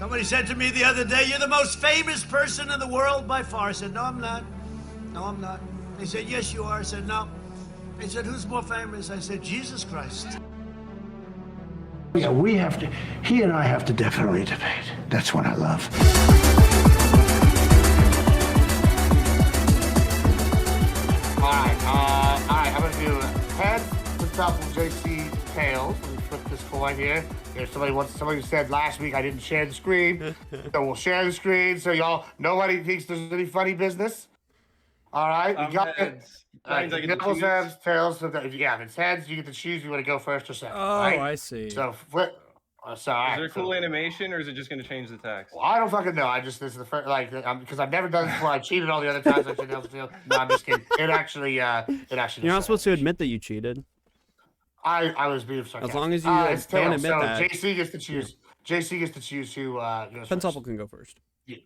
Somebody said to me the other day, "You're the most famous person in the world by far." I said, "No, I'm not. No, I'm not." They said, "Yes, you are." I said, "No." They said, "Who's more famous?" I said, "Jesus Christ." Yeah, he and I have to definitely debate. That's what I love. All right, I'm gonna do head to top of JC tails. Let me flip this coin here. There's somebody said last week I didn't share the screen, so we'll share the screen so y'all, nobody thinks there's any funny business. All right, we got heads. it. All right, nipples, heads, tails. So yeah, if it's heads, you get to choose. You want to go first or second. Oh, right? I see. So flip. Sorry. Is there a cool animation, or is it just going to change the text? Well, I don't fucking know. This is the first, because I've never done this before. I cheated all the other times. I should know. No, I'm just kidding. It actually. You're not supposed to admit that you cheated. I was being sarcastic. As long as you don't admit that. JC gets to choose. JC gets to choose who goes Pentuple first. can go first. Yeah.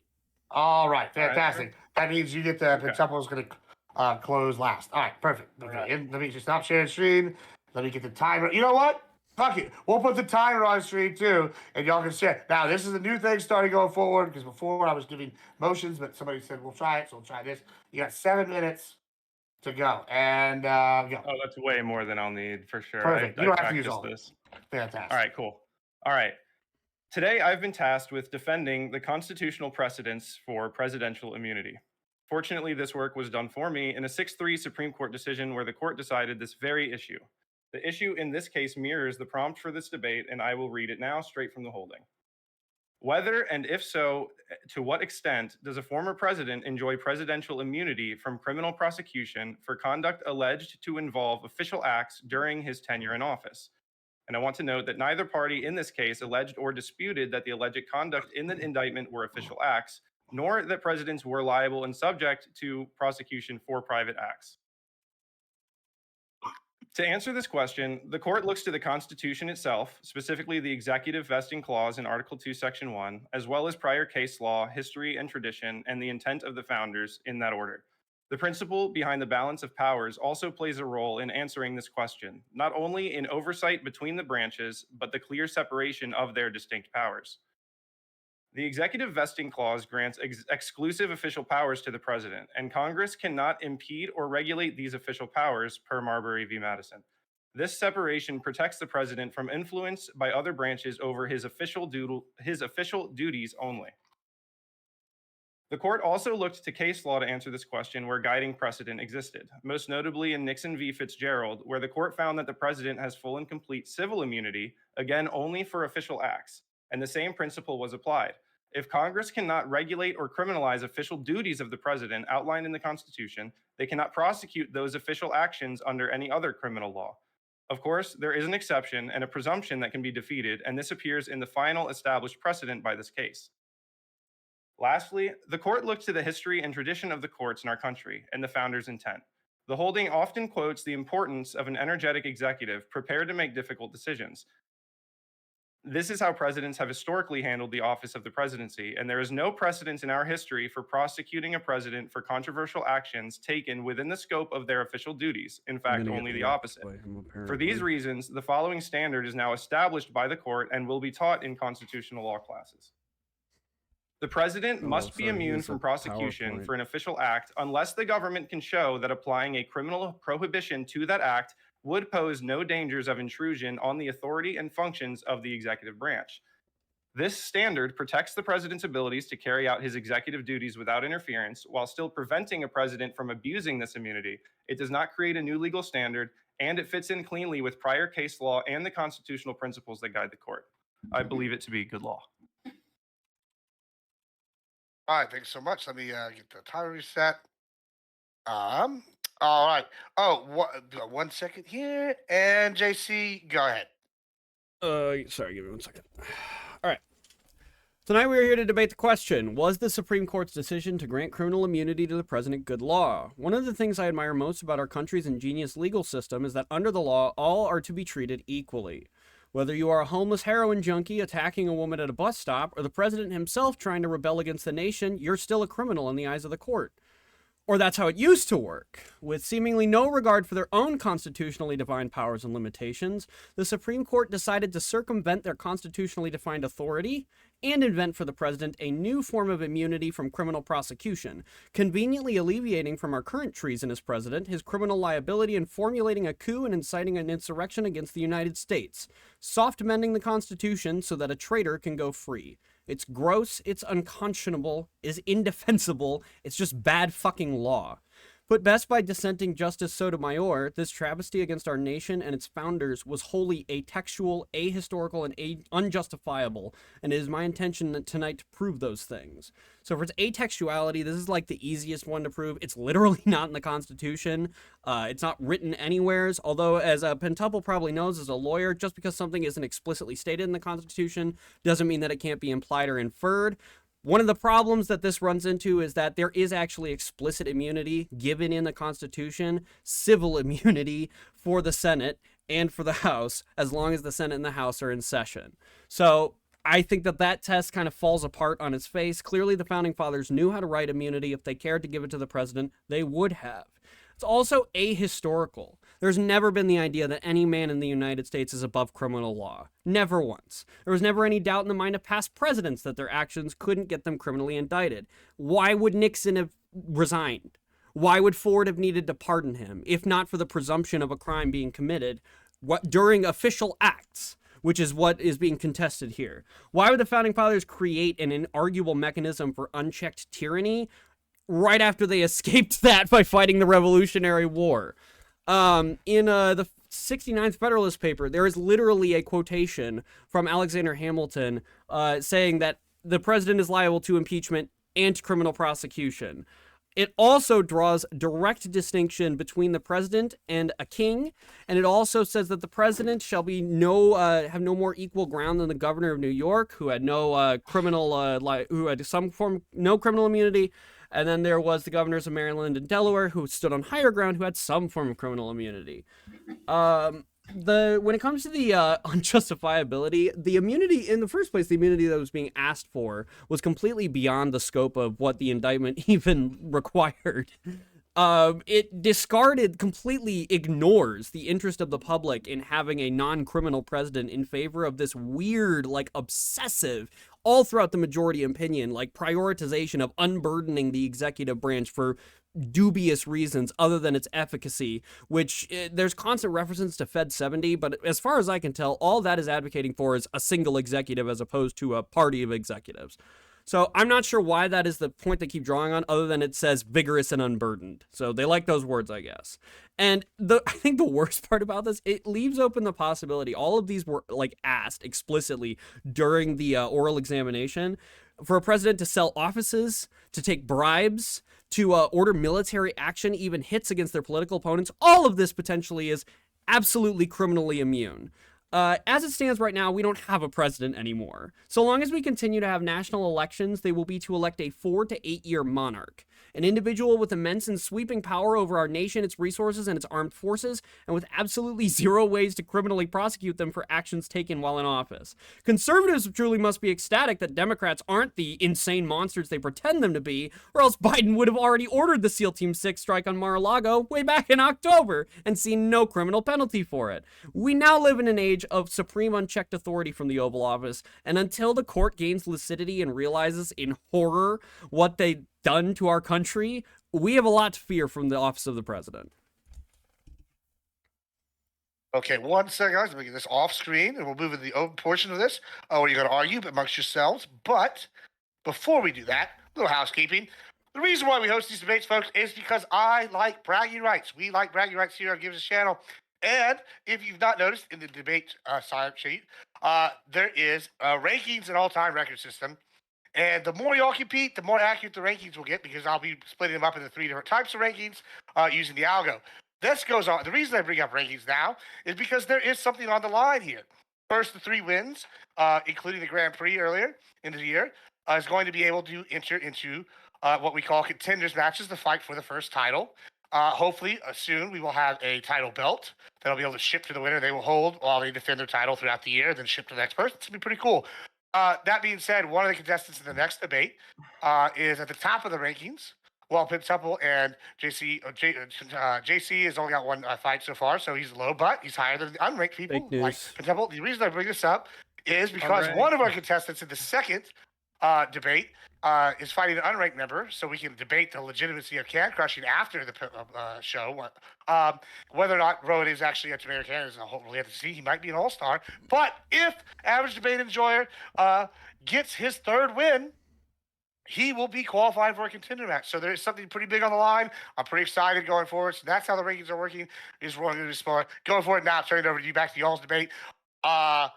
All right, fantastic. All right. That means you get the Pentuple is going to close last. All right, perfect. Okay, and let me just stop sharing screen. Let me get the timer. You know what? Fuck it. We'll put the timer on stream too, and y'all can share. Now, this is a new thing starting going forward, because before I was giving motions, but somebody said we'll try it, so we'll try this. You got 7 minutes to go, and go. Oh, that's way more than I'll need for sure. Perfect. You don't have to use all this. Fantastic. All right, cool. All right. Today, I've been tasked with defending the constitutional precedents for presidential immunity. Fortunately, this work was done for me in a 6-3 Supreme Court decision where the court decided this very issue. The issue in this case mirrors the prompt for this debate, and I will read it now straight from the holding. Whether, and if so, to what extent does a former president enjoy presidential immunity from criminal prosecution for conduct alleged to involve official acts during his tenure in office? And I want to note that neither party in this case alleged or disputed that the alleged conduct in the indictment were official acts, nor that presidents were liable and subject to prosecution for private acts. To answer this question, the court looks to the Constitution itself, specifically the executive vesting clause in Article 2, Section 1, as well as prior case law, history and tradition, and the intent of the founders in that order. The principle behind the balance of powers also plays a role in answering this question, not only in oversight between the branches, but the clear separation of their distinct powers. The executive vesting clause grants exclusive official powers to the president, and Congress cannot impede or regulate these official powers per Marbury v. Madison. This separation protects the president from influence by other branches over his official duties only. The court also looked to case law to answer this question where guiding precedent existed, most notably in Nixon v. Fitzgerald, where the court found that the president has full and complete civil immunity, again only for official acts, and the same principle was applied. If Congress cannot regulate or criminalize official duties of the president outlined in the Constitution, they cannot prosecute those official actions under any other criminal law. Of course, there is an exception and a presumption that can be defeated, and this appears in the final established precedent by this case. Lastly, the court looked to the history and tradition of the courts in our country and the founders' intent. The holding often quotes the importance of an energetic executive prepared to make difficult decisions. This is how presidents have historically handled the office of the presidency, and there is no precedent in our history for prosecuting a president for controversial actions taken within the scope of their official duties. In fact, only the opposite. For these reasons, the following standard is now established by the court and will be taught in constitutional law classes. The president must be immune from prosecution for an official act unless the government can show that applying a criminal prohibition to that act would pose no dangers of intrusion on the authority and functions of the executive branch. This standard protects the president's abilities to carry out his executive duties without interference while still preventing a president from abusing this immunity. It does not create a new legal standard, and it fits in cleanly with prior case law and the constitutional principles that guide the court. I believe it to be good law. All right, thanks so much. Let me get the timer reset. All right. Oh, 1 second here. And JC, go ahead. Sorry, give me 1 second. All right. Tonight we are here to debate the question, was the Supreme Court's decision to grant criminal immunity to the president good law? One of the things I admire most about our country's ingenious legal system is that under the law, all are to be treated equally. Whether you are a homeless heroin junkie attacking a woman at a bus stop or the president himself trying to rebel against the nation, you're still a criminal in the eyes of the court. Or that's how it used to work. With seemingly no regard for their own constitutionally defined powers and limitations, the Supreme Court decided to circumvent their constitutionally defined authority and invent for the president a new form of immunity from criminal prosecution, conveniently alleviating from our current treasonous president his criminal liability in formulating a coup and inciting an insurrection against the United States, soft amending the Constitution so that a traitor can go free. It's gross, it's unconscionable, it's indefensible, it's just bad fucking law. Put best by dissenting Justice Sotomayor, this travesty against our nation and its founders was wholly atextual, ahistorical, and unjustifiable, and it is my intention tonight to prove those things. So for its atextuality, this is like the easiest one to prove. It's literally not in the Constitution. It's not written anywheres, although as Pentuple probably knows as a lawyer, just because something isn't explicitly stated in the Constitution doesn't mean that it can't be implied or inferred. One of the problems that this runs into is that there is actually explicit immunity given in the Constitution, civil immunity for the Senate and for the House, as long as the Senate and the House are in session. So I think that that test kind of falls apart on its face. Clearly, the Founding Fathers knew how to write immunity. If they cared to give it to the president, they would have. It's also ahistorical. There's never been the idea that any man in the United States is above criminal law. Never once. There was never any doubt in the mind of past presidents that their actions couldn't get them criminally indicted. Why would Nixon have resigned? Why would Ford have needed to pardon him, if not for the presumption of a crime being committed during official acts, which is what is being contested here? Why would the Founding Fathers create an inarguable mechanism for unchecked tyranny right after they escaped that by fighting the Revolutionary War? In the 69th Federalist paper, there is literally a quotation from Alexander Hamilton saying that the president is liable to impeachment and criminal prosecution. It also draws direct distinction between the president and a king, and it also says that the president shall be have no more equal ground than the governor of New York, who had no no criminal immunity. And then there was the governors of Maryland and Delaware, who stood on higher ground, who had some form of criminal immunity. When it comes to the unjustifiability, the immunity in the first place, the immunity that was being asked for was completely beyond the scope of what the indictment even required. It completely ignores the interest of the public in having a non-criminal president in favor of this weird, like, obsessive, all throughout the majority opinion, like, prioritization of unburdening the executive branch for dubious reasons other than its efficacy, which there's constant references to Fed 70, but as far as I can tell, all that is advocating for is a single executive as opposed to a party of executives. So I'm not sure why that is the point they keep drawing on, other than it says vigorous and unburdened. So they like those words, I guess. And I think the worst part about this, it leaves open the possibility, all of these were like asked explicitly during the oral examination, for a president to sell offices, to take bribes, to order military action, even hits against their political opponents. All of this potentially is absolutely criminally immune. As it stands right now, we don't have a president anymore. So long as we continue to have national elections, they will be to elect a 4 to 8 year monarch, an individual with immense and sweeping power over our nation, its resources, and its armed forces, and with absolutely zero ways to criminally prosecute them for actions taken while in office. Conservatives truly must be ecstatic that Democrats aren't the insane monsters they pretend them to be, or else Biden would have already ordered the SEAL Team 6 strike on Mar-a-Lago way back in October and seen no criminal penalty for it. We now live in an age of supreme unchecked authority from the Oval Office, and until the court gains lucidity and realizes in horror what they've done to our country, we have a lot to fear from the office of the president. Okay, 1 second, guys. Let me get this off screen, and we'll move into the open portion of this. Where you're going to argue amongst yourselves. But before we do that, a little housekeeping. The reason why we host these debates, folks, is because I like bragging rights. We like bragging rights here on Gives Us channel. And if you've not noticed in the debate sign-up sheet, there is a rankings and all-time record system. And the more y'all compete, the more accurate the rankings will get, because I'll be splitting them up into 3 different types of rankings using the algo. This goes on. The reason I bring up rankings now is because there is something on the line here. First, the 3 wins, including the Grand Prix earlier in the year, is going to be able to enter into what we call contenders matches to fight for the first title. Hopefully, soon we will have a title belt that'll be able to ship to the winner. They will hold while they defend their title throughout the year, then ship to the next person. It's going to be pretty cool. That being said, one of the contestants in the next debate is at the top of the rankings. Well, Pip Temple and JC has only got 1 fight so far, so he's low, but he's higher than the unranked people like Pip Temple. The reason I bring this up is because one of our contestants in the second debate is fighting an unranked member, so we can debate the legitimacy of can crushing after the show. Whether or not Rowan is actually a tomato can is hopefully have to see. He might be an all-star. But if Average Debate Enjoyer gets his third win, he will be qualified for a contender match. So there's something pretty big on the line. I'm pretty excited going forward. So that's how the rankings are working. Is rolling into smart. Going forward now, turn it over to you, back to y'all's debate. Find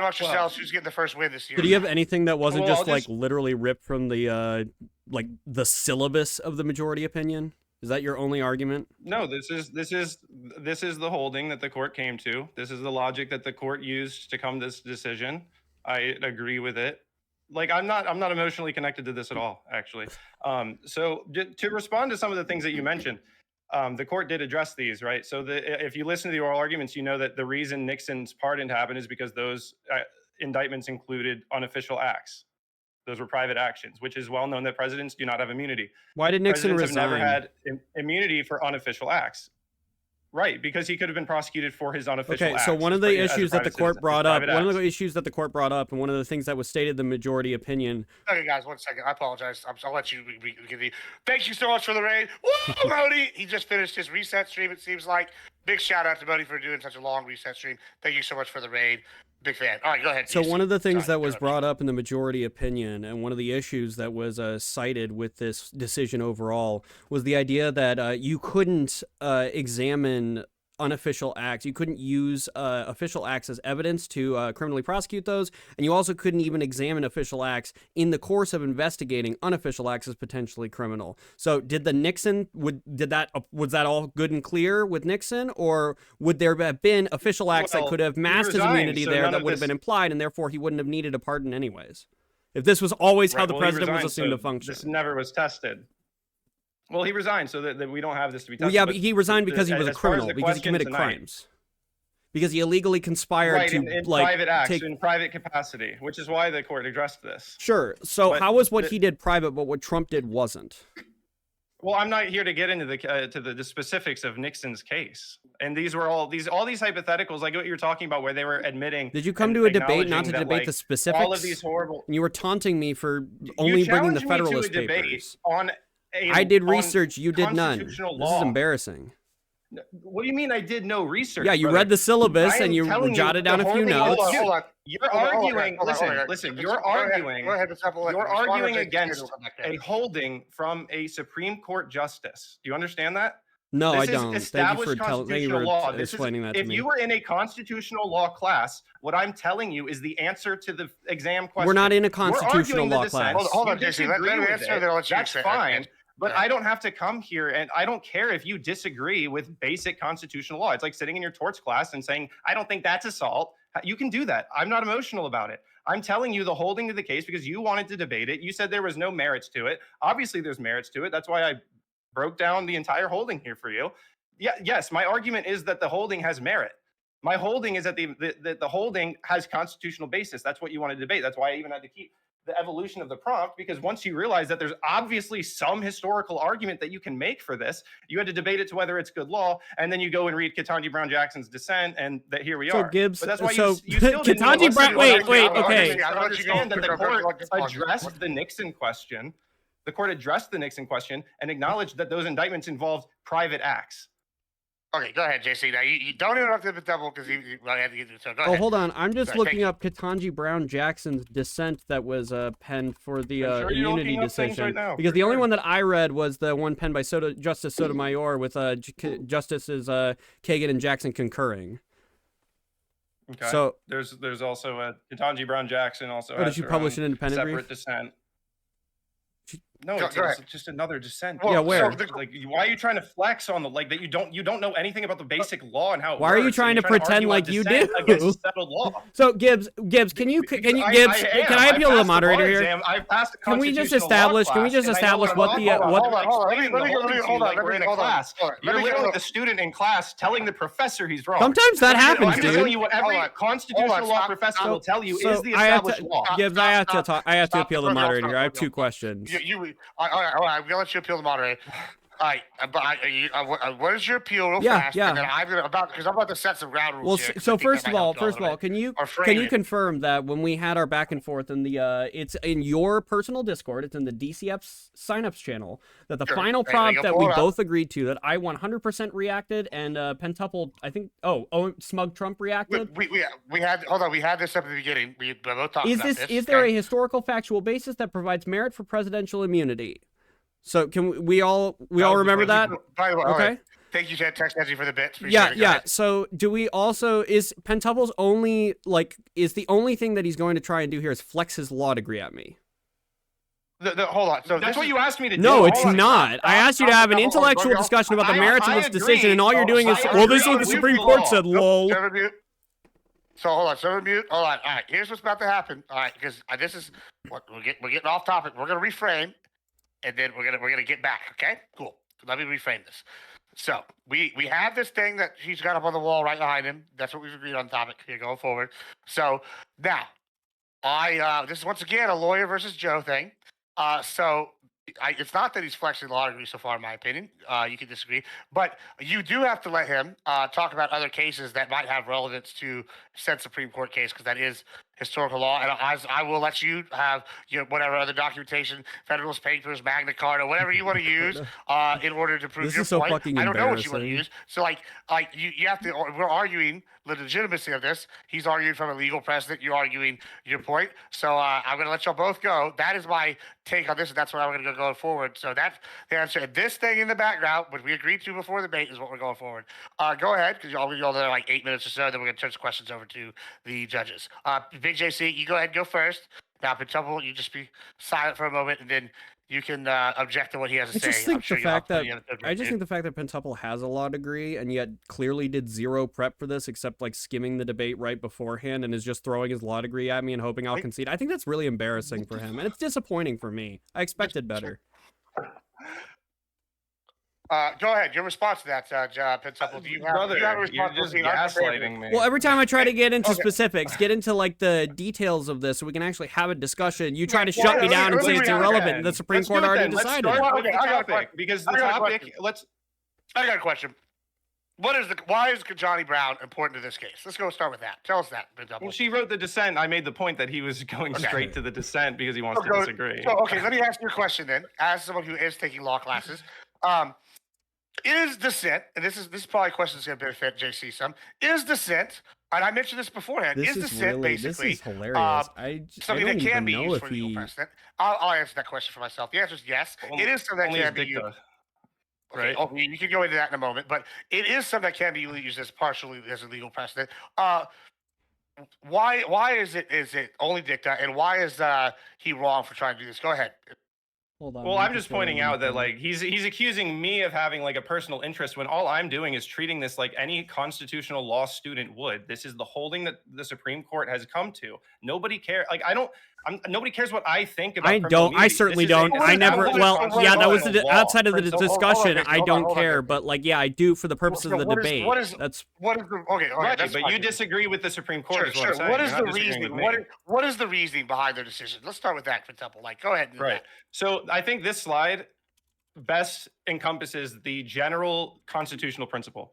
amongst yourselves who's getting the first win this year. Did you have anything that wasn't just like literally ripped from the like the syllabus of the majority opinion? Is that your only argument? No, this is the holding that the court came to. This is the logic that the court used to come to this decision. I agree with it. Like I'm not emotionally connected to this at all, actually. So to respond to some of the things that you mentioned, the court did address these, right? So if you listen to the oral arguments, you know that the reason Nixon's pardon happened is because those indictments included unofficial acts. Those were private actions, which is well known that presidents do not have immunity. Why did Nixon Presidents resign? have never had immunity for unofficial acts. Right, because he could have been prosecuted for his unofficial acts. Okay, so one of the issues that the court brought up, and one of the things that was stated in the majority opinion. Okay, guys, 1 second. I apologize. I'll let you give the. Thank you so much for the raid. Woo, Modi! He just finished his reset stream, it seems like. Big shout out to Modi for doing such a long reset stream. Thank you so much for the raid. Big fan. All right, go ahead. So one of the things that was brought up in the majority opinion, and one of the issues that was cited with this decision overall, was the idea that you couldn't examine unofficial acts. You couldn't use official acts as evidence to criminally prosecute those, and you also couldn't even examine official acts in the course of investigating unofficial acts as potentially criminal. So did the Nixon, was that all good and clear with Nixon, or would there have been official acts that could have masked his immunity there that would have been implied, and therefore he wouldn't have needed a pardon anyways? If this was always how the president was assumed to function. This never was tested. Well, he resigned so that we don't have this to be tested. Well, yeah, but he resigned because he was a criminal, because he committed crimes. Because he illegally conspired to, in private acts, in private capacity, which is why the court addressed this. Sure. So how was what he did private, but what Trump did wasn't? Well, I'm not here to get into the specifics of Nixon's case. And these were all these hypotheticals, like what you're talking about, where they were admitting. Did you come to a debate not to debate the specifics? All of these horrible. And you were taunting me for only bringing the Federalist Papers. I did research, you did none. This is embarrassing. What do you mean I did no research? Yeah, you read the syllabus and you jotted down a few notes. Hold on. You're arguing. Listen. You're arguing against a holding from a Supreme Court justice. Do you understand that? No, I don't. Thank you for explaining that to me. If you were in a constitutional law class, what I'm telling you is the answer to the exam question. We're not in a constitutional law class. Hold on, Jason. Let me answer. That's fine. But I don't have to come here, and I don't care if you disagree with basic constitutional law. It's like sitting in your torts class and saying, I don't think that's assault. You can do that. I'm not emotional about it. I'm telling you the holding to the case because you wanted to debate it. You said there was no merits to it. Obviously, there's merits to it. That's why I broke down the entire holding here for you. Yes, my argument is that the holding has merit. My holding is that the holding has constitutional basis. That's what you want to debate. That's why I even had to keep the evolution of the prompt, because once you realize that there's obviously some historical argument that you can make for this, you had to debate it to whether it's good law, and then you go and read Ketanji Brown Jackson's dissent, and that here we are. So Gibbs, but that's why so you still Ketanji Brown. Wait, okay. I understand that the court addressed the Nixon question. The court addressed the Nixon question and acknowledged that those indictments involved private acts. Okay, go ahead, JC. Now, you don't interrupt the double because I had to get this. So go ahead. Hold on. I'm just looking up Ketanji Brown Jackson's dissent that was penned for the immunity decision. Right because the only one that I read was the one penned by Justice Sotomayor with Justices Kagan and Jackson concurring. Okay. So there's also Ketanji Brown Jackson also. Did she publish an independent separate brief? Dissent? No, it's just another dissent. Well, yeah, where? So why are you trying to flex on that you don't know anything about the basic law and how it works? Why are you trying to pretend like you do? Against settled law. So Gibbs, can I appeal to the moderator here? Can we just establish what the Hold on. You're literally the student in class telling the professor he's wrong. Sometimes that happens, dude. I'm telling you what every constitutional law professor will tell you is the established law. Gibbs, I have to appeal to the moderator here. I have two questions. All right, I'm gonna let you appeal to the moderator. All right, what is your appeal real Yeah, fast? yeah. And then I'm about to set some ground rules Well, here. 'Cause I so think that first of might all, help you a little bit. can you Or frame it. confirm that when we had our back and forth in the it's in your personal Discord, it's in the DCF signups channel, that the Sure. final There you prompt go, that pull we it up. both agreed to, that I 100% reacted, and Pentuple, I think, Smug Trump reacted. We had we had this up at the beginning. We both talked about this. Is there a historical factual basis that provides merit for presidential immunity? So can we all remember that? By the way, Okay. Thank you, Text Edgy, for the bits. Appreciate it, Yeah. guys. So do we also, is Pentuple's only, is the only thing that he's going to try and do here is flex his law degree at me? Hold on. So That's what you asked me to do. No, it's Hold on, not. I asked you to have an hold on, intellectual hold on. discussion about the merits of I this agree. decision, and all you're doing is, I well, this is agree what the with Supreme the Court law. said, lol. Server mute. So hold on, server mute. Hold on. All right, here's what's about to happen. All right, because this is what we're getting off topic. We're gonna reframe, and then we're gonna get back. Okay, cool. Let me reframe this. So we have this thing that he's got up on the wall right behind him. That's what we've agreed on topic here going forward. So now, this is once again a lawyer versus Joe thing. It's not that he's flexing law degree so far, in my opinion. You can disagree, but you do have to let him talk about other cases that might have relevance to said Supreme Court case, because that is historical law. And I will let you have whatever other documentation, Federalist Papers, Magna Carta, whatever you want to use in order to prove This your is so point. fucking I don't know what you want to embarrassing. use. So you have to. We're arguing the legitimacy of this. He's arguing from a legal precedent. You're arguing your point. So I'm going to let y'all both go. That is my take on this, and that's what I'm going to go going forward. So that's the answer. This thing in the background, which we agreed to before the debate, is what we're going forward. Go ahead, because y'all there like 8 minutes or so. Then we're going to turn some questions over to the judges. Big JC, you go ahead and go first. Now, Pentuple, you just be silent for a moment, and then you can object to what he has to say. I just think the fact that Pentuple Pentuple has a law degree and yet clearly did zero prep for this, except skimming the debate right beforehand, and is just throwing his law degree at me and hoping I'll concede. I think that's really embarrassing for him, and it's disappointing for me. I expected better. Go ahead. Your response to that, Pentuple. Do you have a response? You're just gaslighting me. Well, every time I try to get into specifics, get into the details of this so we can actually have a discussion, you try to shut me down and say it's irrelevant. The Supreme Court already decided. Let's start with Okay, the I got a topic, because the topic, I got a question. Why is Johnny Brown important to this case? Let's go start with that. Tell us that, Pentuple. Well, she wrote the dissent. I made the point that he was going straight to the dissent because he wants to disagree. So, okay, let me ask you a question then. As someone who is taking law classes, is dissent, and this is probably a question that's going to benefit JC some, is dissent, and I mentioned this beforehand, is dissent basically this is hilarious. something I don't that can even be know used if for legal he... precedent? I'll answer that question for myself. The answer is yes. It is something that can be used. Right. Okay, you can go into that in a moment, but it is something that can be used as partially as a legal precedent. Why is it only dicta, and why is he wrong for trying to do this? Go ahead. Hold on, Well, I'm just pointing out that he's accusing me of having a personal interest when all I'm doing is treating this like any constitutional law student would. This is the holding that the Supreme Court has come to. Nobody cares. Nobody cares what I think about. I certainly don't. I never. Well, yeah, that was outside of the discussion. I don't care, but I do for the purposes of the debate. What is the okay? Right, that's but fine. you disagree with the Supreme Court. Sure. Is what I'm saying. What is You're the not disagreeing reasoning? with me. What is the reasoning behind their decision? Let's start with that, for example. Go ahead. And do Right. that. So I think this slide best encompasses the general constitutional principle.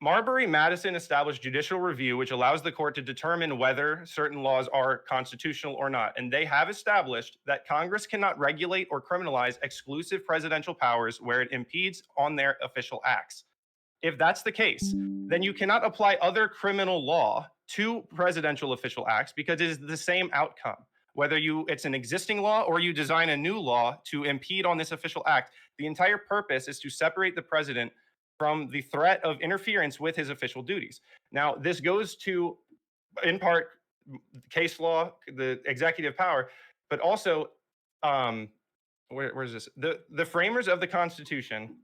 Marbury Madison established judicial review, which allows the court to determine whether certain laws are constitutional or not. And they have established that Congress cannot regulate or criminalize exclusive presidential powers where it impedes on their official acts. If that's the case, then you cannot apply other criminal law to presidential official acts because it is the same outcome. Whether it's an existing law or you design a new law to impede on this official act, the entire purpose is to separate the president from the threat of interference with his official duties. Now, this goes to, in part, case law, the executive power, but also, where's this? The framers of the Constitution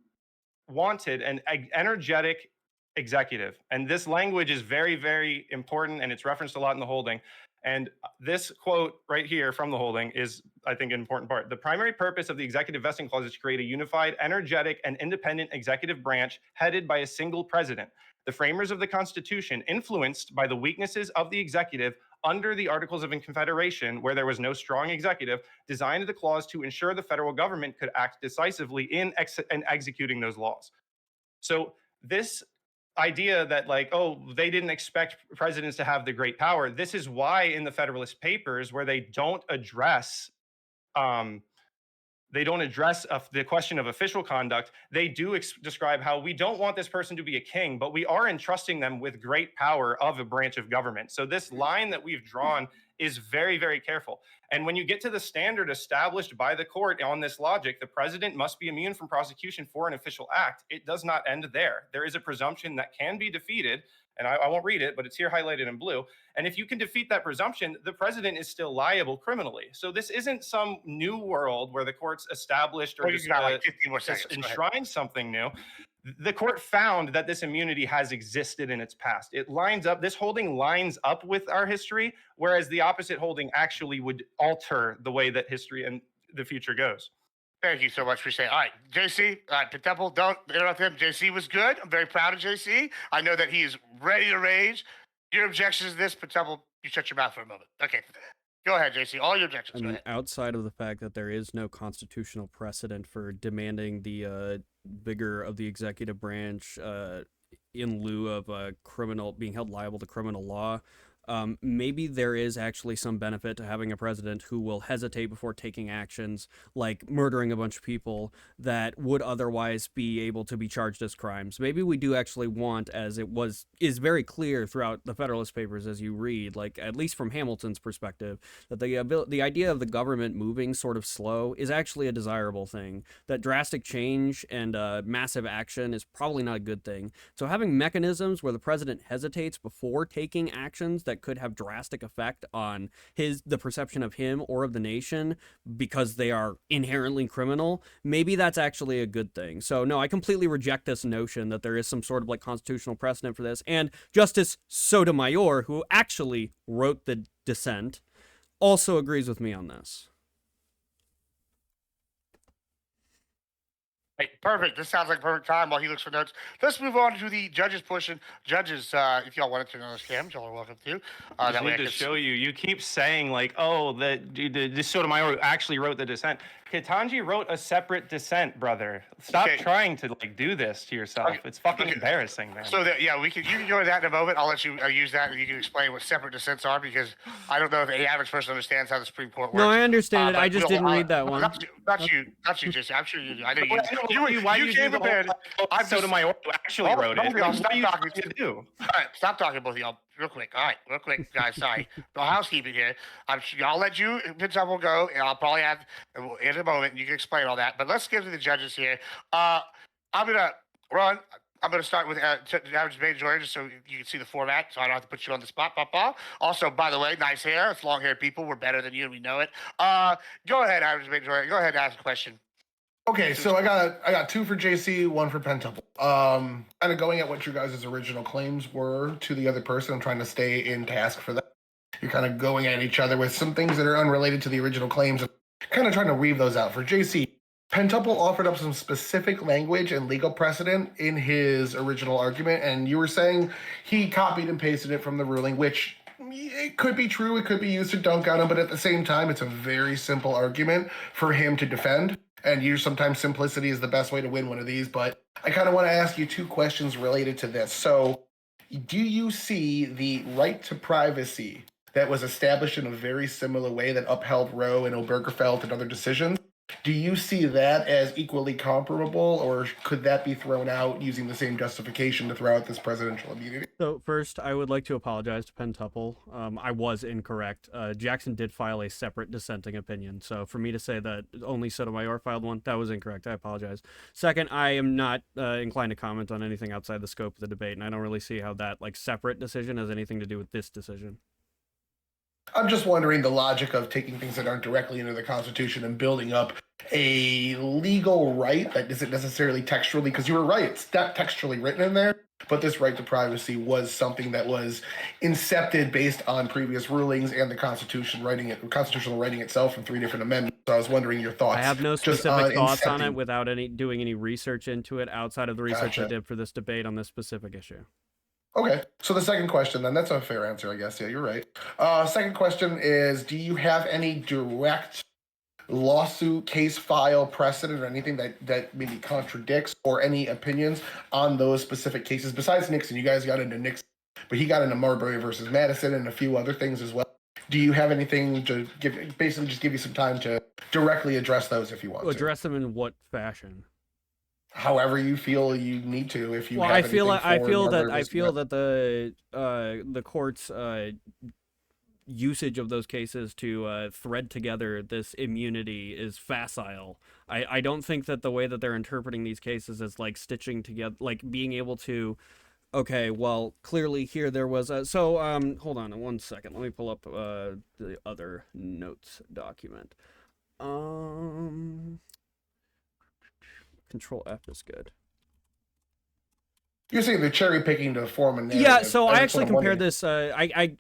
wanted an energetic executive. And this language is very, very important, and it's referenced a lot in the holding. And this quote right here from the holding is, I think, an important part. The primary purpose of the executive vesting clause is to create a unified, energetic, and independent executive branch headed by a single president. The framers of the Constitution, influenced by the weaknesses of the executive, under the Articles of Confederation, where there was no strong executive, designed the clause to ensure the federal government could act decisively in executing those laws. So this idea that like, oh, they didn't expect presidents to have the great power. This is why in the Federalist Papers, where they don't address the question of official conduct, they do describe how we don't want this person to be a king, but we are entrusting them with great power of a branch of government. So this line that we've drawn is very, very careful. And when you get to the standard established by the court on this logic, the president must be immune from prosecution for an official act. It does not end there. There is a presumption that can be defeated, and I won't read it, but it's here highlighted in blue. And if you can defeat that presumption, the president is still liable criminally. So this isn't some new world where the courts established or just like 15 more seconds. enshrined something new. The court found that this immunity has existed in its past. It lines up, this holding lines up with our history, whereas the opposite holding actually would alter the way that history and the future goes. Thank you so much for saying. All right, JC, Temple, don't interrupt him. JC was good. I'm very proud of JC. I know that he is ready to rage. Your objections to this, Temple, you shut your mouth for a moment. Okay. Go ahead, JC. All your objections. I mean, outside of the fact that there is no constitutional precedent for demanding the vigor of the executive branch in lieu of a criminal being held liable to criminal law, maybe there is actually some benefit to having a president who will hesitate before taking actions like murdering a bunch of people that would otherwise be able to be charged as crimes. Maybe we do actually want, as is very clear throughout the Federalist Papers as you read, like at least from Hamilton's perspective, that the idea of the government moving sort of slow is actually a desirable thing. That drastic change and massive action is probably not a good thing. So having mechanisms where the president hesitates before taking actions that could have drastic effect on the perception of him or of the nation because they are inherently criminal, maybe that's actually a good thing. So no, I completely reject this notion that there is some sort of like constitutional precedent for this. And Justice Sotomayor, who actually wrote the dissent, also agrees with me on this. Hey, perfect. This sounds like perfect time while he looks for notes. Let's move on to the judges portion. Judges, if y'all want to turn on those cams, y'all are welcome to. I just need to show you. You keep saying like, oh, the Sotomayor actually wrote the dissent. Ketanji wrote a separate dissent, brother. Stop trying to like do this to yourself. Okay. It's fucking embarrassing, man. So that, yeah, you can go to that in a moment. I'll let you use that, and you can explain what separate dissents are, because I don't know if the average person understands how the Supreme Court works. No, I understand it. I just didn't read that one. Not you, Jesse. I'm sure you do. I know you came prepared. Sotomayor actually wrote it. Stop talking to you. All right, stop talking, both of y'all. Real quick, guys. Sorry, no housekeeping here. I'll let you, Pitchell, go, and I'll probably have in a moment. You can explain all that, but let's get to the judges here. I'm gonna start with average majority, just so you can see the format, so I don't have to put you on the spot. Also, by the way, nice hair. It's long-haired people. We're better than you, and we know it. Go ahead, average majority. Go ahead and ask a question. Okay, so I got two for JC, one for Pentuple. Kind of going at what your guys' original claims were to the other person. I'm trying to stay in task for that. You're kind of going at each other with some things that are unrelated to the original claims, and kind of trying to weave those out. For JC, Pentuple offered up some specific language and legal precedent in his original argument, and you were saying he copied and pasted it from the ruling, which it could be true, it could be used to dunk on him, but at the same time, it's a very simple argument for him to defend. And sometimes simplicity is the best way to win one of these, but I kind of want to ask you two questions related to this. So, do you see the right to privacy that was established in a very similar way that upheld Roe and Obergefell and other decisions? Do you see that as equally comparable, or could that be thrown out using the same justification to throw out this presidential immunity? So first, I would like to apologize to Pentuple. I was incorrect. Jackson did file a separate dissenting opinion. So for me to say that only Sotomayor filed one, that was incorrect. I apologize. Second, I am not inclined to comment on anything outside the scope of the debate, and I don't really see how that separate decision has anything to do with this decision. I'm just wondering the logic of taking things that aren't directly into the Constitution and building up a legal right that isn't necessarily textually, because you were right, it's not textually written in there, but this right to privacy was something that was incepted based on previous rulings and the constitutional writing itself from 3 different amendments. So I was wondering your thoughts. I have no specific thoughts on it without doing any research into it outside of the research I did for this debate on this specific issue. Okay, so the second question, then, that's a fair answer, I guess. Yeah, you're right. Second question is, do you have any direct lawsuit, case file, precedent, or anything that maybe contradicts, or any opinions on those specific cases? Besides Nixon, you guys got into Nixon, but he got into Marbury versus Madison and a few other things as well. Do you have anything to basically just give you some time to directly address those if you want to? Address them in what fashion? However you feel you need to. If you Well, have I feel anything that the court's usage of those cases to thread together this immunity is facile. I don't think that the way that they're interpreting these cases is like stitching together, like being able to, okay, well, clearly here there was a, so hold on 1 second, let me pull up the other notes document. Control F is good. You're saying they're cherry picking to form a narrative. Yeah, so I That's actually what I'm compared wondering. this.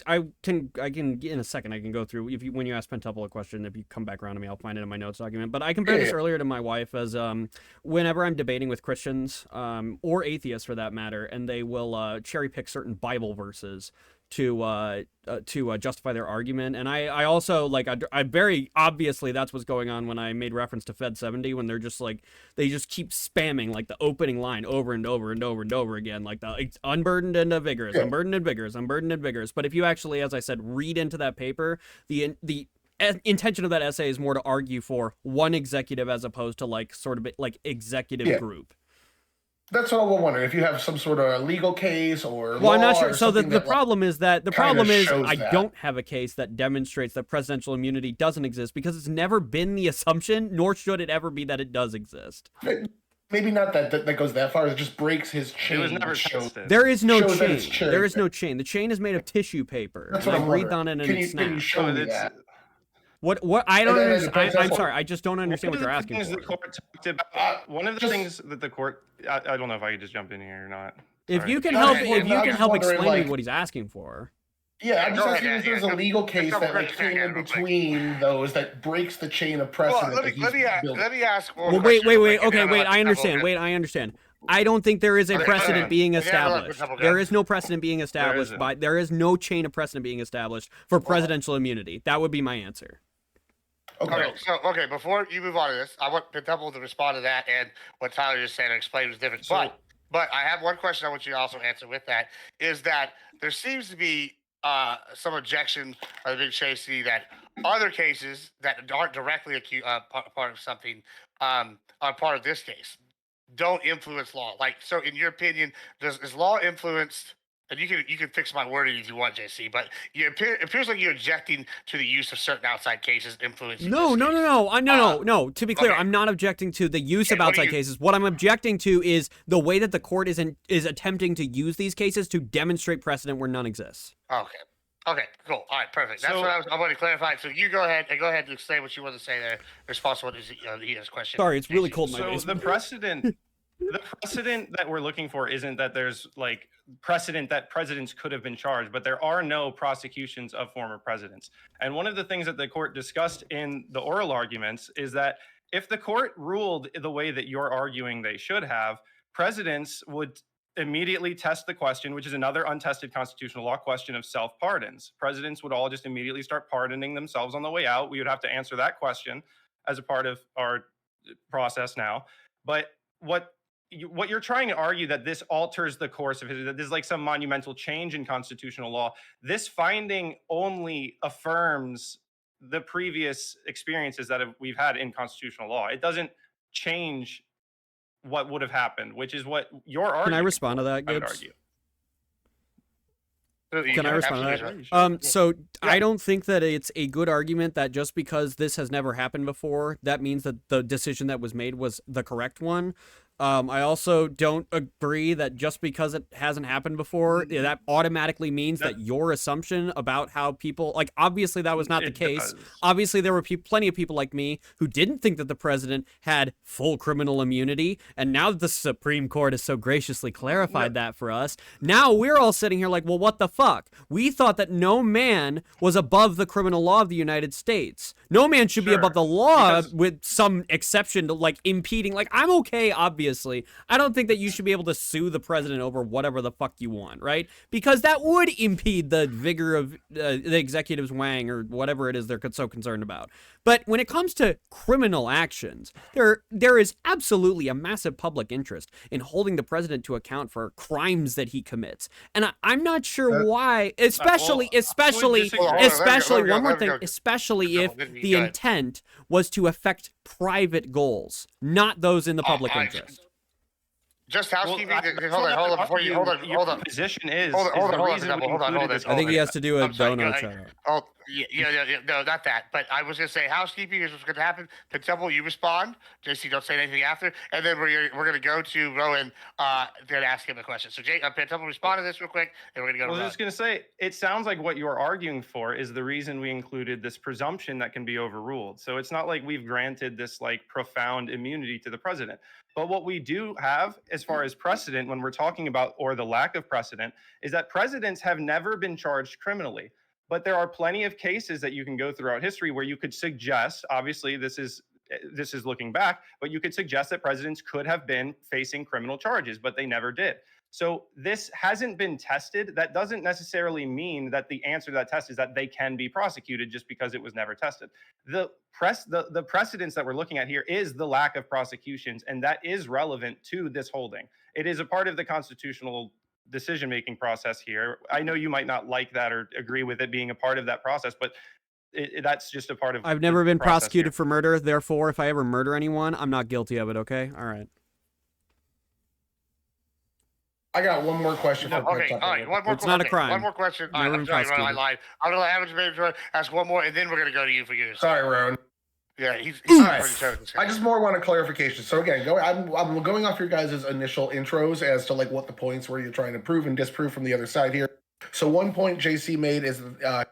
I can in a second. I can go through when you ask Pentuple a question. If you come back around to me, I'll find it in my notes document. But I compared this earlier to my wife as whenever I'm debating with Christians or atheists for that matter, and they will cherry pick certain Bible verses to justify their argument. And I also like I very obviously that's what's going on when I made reference to Fed 70, when they're just like they just keep spamming like the opening line over and over and over and over again, like the it's unburdened and vigorous, unburdened and vigorous, unburdened and vigorous. But if you actually, as I said, read into that paper, the intention of that essay is more to argue for one executive as opposed to like sort of like executive group. That's what I'm wondering. If you have some sort of legal case or well, I'm not law sure. or So the something that, problem is that the kinda problem is shows I that. don't have a case that demonstrates that presidential immunity doesn't exist because it's never been the assumption, nor should it ever be that it does exist. Maybe not that goes that far. It just breaks his chain. It was never shows- tested. There is no Shows that chain. it's cherry There is no picked. chain. The chain is made of tissue paper. That's And what I I'm breathed wondering. on it and Can it you snapped. show me it's- that? What I don't And then it understand. depends- I'm that's sorry. I just don't understand what you're asking One of the for. things the court talked about. One of the just- things that the court. I don't know if I could just jump in here or not. If Sorry. you can No, help, I'm if you can just help wondering, explain like- what he's asking for. Yeah, I'm just Go asking ahead, if there's yeah. a legal case Couple that like questions I came got in real quick. between those that breaks the chain of Well, precedent. let me that he's let me building. let me ask one Well, question wait. real quick, and Okay, then I'll wait. let I Pentuple understand. go. Wait, I understand. I don't think there is a Okay, precedent hold on. being Yeah, let established. Pentuple go. There is no precedent being established isn't. by. There is no chain of precedent being established for presidential immunity. That would be my answer. Okay. Okay, before you move on to this, I want Pentuple to respond to that and what Tyler just said and explain was different. So- But I have one question I want you to also answer with that, is that there seems to be some objection by the Big Chasey that other cases that aren't directly part of something are part of this case, don't influence law. Like, so in your opinion, is law influenced? And you can fix my wording if you want, JC. But it appears like you're objecting to the use of certain outside cases influencing. No. No. To be clear, okay. I'm not objecting to the use Yeah, of what do outside you- cases. What I'm objecting to is the way that the court is attempting to use these cases to demonstrate precedent where none exists. Okay, cool. All right, perfect. That's So- what I wanted to clarify. So you go ahead and say what you want to say there. Response to what is his question. Sorry, it's really JC. cold in my So the basement. precedent that we're looking for isn't that there's like precedent that presidents could have been charged, but there are no prosecutions of former presidents. And one of the things that the court discussed in the oral arguments is that if the court ruled the way that you're arguing they should have, presidents would immediately test the question, which is another untested constitutional law question of self-pardons. Presidents would all just immediately start pardoning themselves on the way out. We would have to answer that question as a part of our process now. But what you're trying to argue that this alters the course of history, that there's like some monumental change in constitutional law. This finding only affirms the previous experiences that we've had in constitutional law. It doesn't change what would have happened, which is what you're arguing. Can I respond to that, I would Gibbs? argue. Can I respond to Absolutely. that? So I don't think that it's a good argument that just because this has never happened before, that means that the decision that was made was the correct one. I also don't agree that just because it hasn't happened before, that automatically means that your assumption about how people, like, obviously that was not the It case. does. Obviously, there were plenty of people like me who didn't think that the president had full criminal immunity. And now that the Supreme Court has so graciously clarified that for us, now we're all sitting here like, well, what the fuck? We thought that no man was above the criminal law of the United States. No man should be above the law because- with some exception to like impeding. Like, I'm okay, obviously, obviously, I don't think that you should be able to sue the president over whatever the fuck you want, right? Because that would impede the vigor of the executive's wang or whatever it is they're so concerned about. But when it comes to criminal actions, there is absolutely a massive public interest in holding the president to account for crimes that he commits. And I'm not sure why, especially one more thing, especially if the intent was to affect private goals, not those in the public interest. Just housekeeping. Hold on. Before you hold on. Position is hold on. I think he has to do a donut shout out. Oh, yeah, no, not that. But I was gonna say housekeeping is what's gonna happen. Temple, you respond. JC, don't say anything after, and then we're gonna go to Rowan. Then ask him a question. So Temple, respond to this real quick, and we're gonna go to Rowan. I was just gonna say, it sounds like what you're arguing for is the reason we included this presumption that can be overruled. So it's not like we've granted this like profound immunity to the president. But what we do have as far as precedent when we're talking about, or the lack of precedent, is that presidents have never been charged criminally. But there are plenty of cases that you can go throughout history where you could suggest, obviously this is looking back, but you could suggest that presidents could have been facing criminal charges, but they never did. So this hasn't been tested. That doesn't necessarily mean that the answer to that test is that they can be prosecuted just because it was never tested. The precedents that we're looking at here is the lack of prosecutions, and that is relevant to this holding. It is a part of the constitutional decision-making process here. I know you might not like that or agree with it being a part of that process, but that's just a part of. I've never been prosecuted for murder. Therefore, if I ever murder anyone, I'm not guilty of it. Okay. All right. I got one more question. All right. One more. It's not a crime. One more question. I'm sorry, I lied. I'm gonna have ask one more, and then we're gonna go to you for yours. Sorry, Rowan. Yeah, he's I just more want a clarification. So again, I'm going off your guys' initial intros as to like what the points were you're trying to prove and disprove from the other side here. So one point JC made is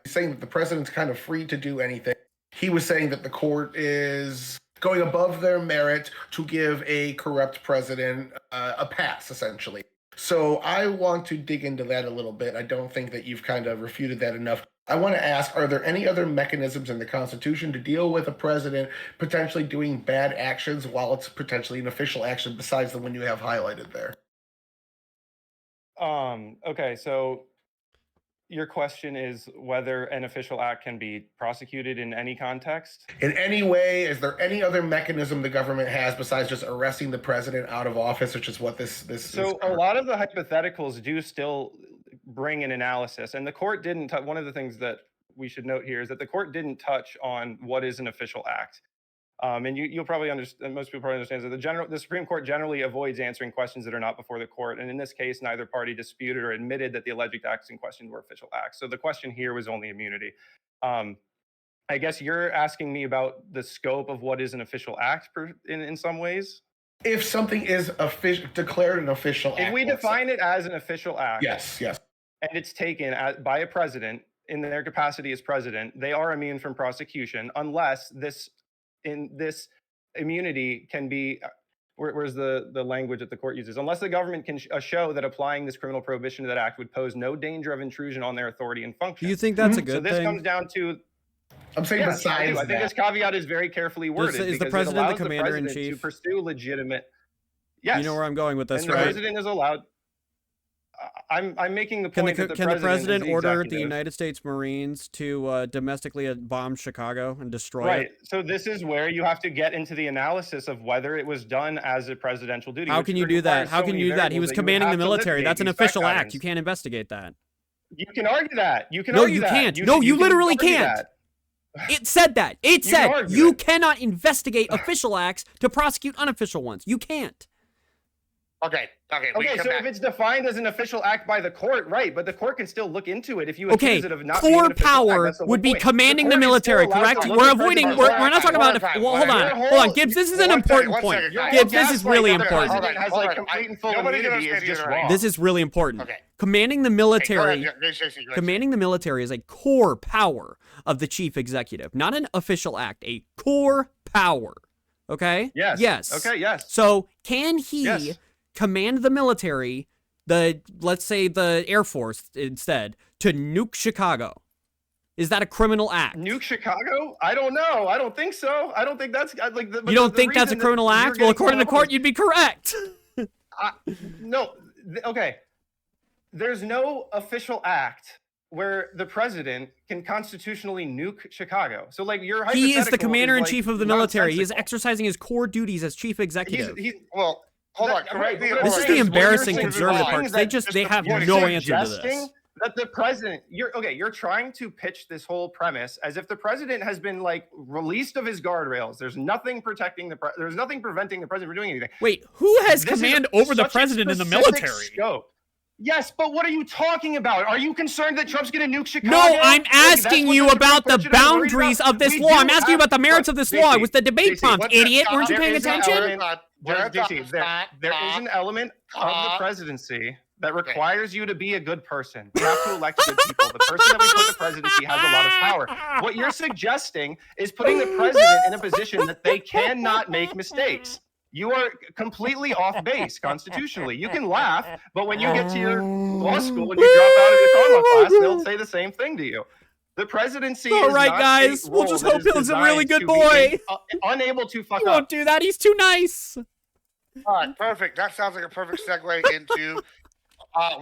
saying that the president's kind of free to do anything. He was saying that the court is going above their merit to give a corrupt president a pass, essentially. So I want to dig into that a little bit. I don't think that you've kind of refuted that enough. I want to ask, are there any other mechanisms in the Constitution to deal with a president potentially doing bad actions while it's potentially an official action besides the one you have highlighted there? Okay, so your question is whether an official act can be prosecuted in any context? In any way, is there any other mechanism the government has besides just arresting the president out of office, which is what this So a lot of the hypotheticals do still bring an analysis, and the court didn't one of the things that we should note here is that the court didn't touch on what is an official act. And you'll probably understand, most people probably understand that the Supreme Court generally avoids answering questions that are not before the court. And in this case, neither party disputed or admitted that the alleged acts in question were official acts. So the question here was only immunity. I guess you're asking me about the scope of what is an official act in some ways. If something is declared an official act. If we define it as an official act. Yes. And it's taken by a president in their capacity as president, they are immune from prosecution unless this immunity can be, where's the language that the court uses? Unless the government can show that applying this criminal prohibition to that act would pose no danger of intrusion on their authority and function. Do you think that's a good thing? So this comes down to. I'm saying besides I think this caveat is very carefully worded. Is the president the commander-in-chief? To pursue legitimate. Yes. You know where I'm going with this, and right? The president is allowed. I'm making the point Can the president order the United States Marines to domestically bomb Chicago and destroy it? Right. So this is where you have to get into the analysis of whether it was done as a presidential duty. How can you do that? How can you do that? He was commanding the military. That's an official act. You can't investigate that. You can argue that. You can no, argue you that. Can't. No, you literally can't. That. It said that. It said you cannot investigate official acts to prosecute unofficial ones. You can't. Okay. So if it's defined as an official act by the court, right? But the court can still look into it if you accuse it of not being an official power act, would be commanding the military, correct? We're avoiding. We're not talking about. Well, hold on, Gibbs. This is an important point. Gibbs, this is really important. Has like complete and full immunity is just wrong. This is really important. Okay. Commanding the military. Commanding the military is a core power of the chief executive, not an official act. A core power. Okay. Yes. Okay. Yes. So can he? Command the military, let's say the Air Force instead, to nuke Chicago? Is that a criminal act? Nuke Chicago? I don't know. I don't think so. I don't think that's like. You don't think that's a criminal act? Well, according to court, you'd be correct. No. Okay. There's no official act where the president can constitutionally nuke Chicago. So, like, your he is the commander-in-chief of the military. He is nonsensical. exercising his core duties as chief executive. Well, hold on. Right, Correct me. but This is the embarrassing conservative part. They have no answer to this. That the president, you're trying to pitch this whole premise as if the president has been like released of his guardrails. There's nothing protecting there's nothing preventing the president from doing anything. Wait, who has This command is over the such a president in the specific military? scope. Yes, but what are you talking about? Are you concerned that Trump's going to nuke Chicago? No, I'm Like, that's asking what you the about the Supreme Court should have worried boundaries about? of this We law. I'm do asking you have- about the merits of this law. It was the debate JC, prompt, what's idiot. that? Weren't you There paying is an attention? element- JC, there is an element of the presidency that requires you to be a good person. We have to elect good people. The person that we put in the presidency has a lot of power. What you're suggesting is putting the president in a position that they cannot make mistakes. You are completely off base constitutionally. You can laugh, but when you get to your law school and you drop out of your Conwell class, they'll say the same thing to you. The presidency All is right, not guys. a We'll role just that hope is he's a really designed good to be boy. unable to fuck He up. won't do that. He's too nice. All right, perfect. That sounds like a perfect segue into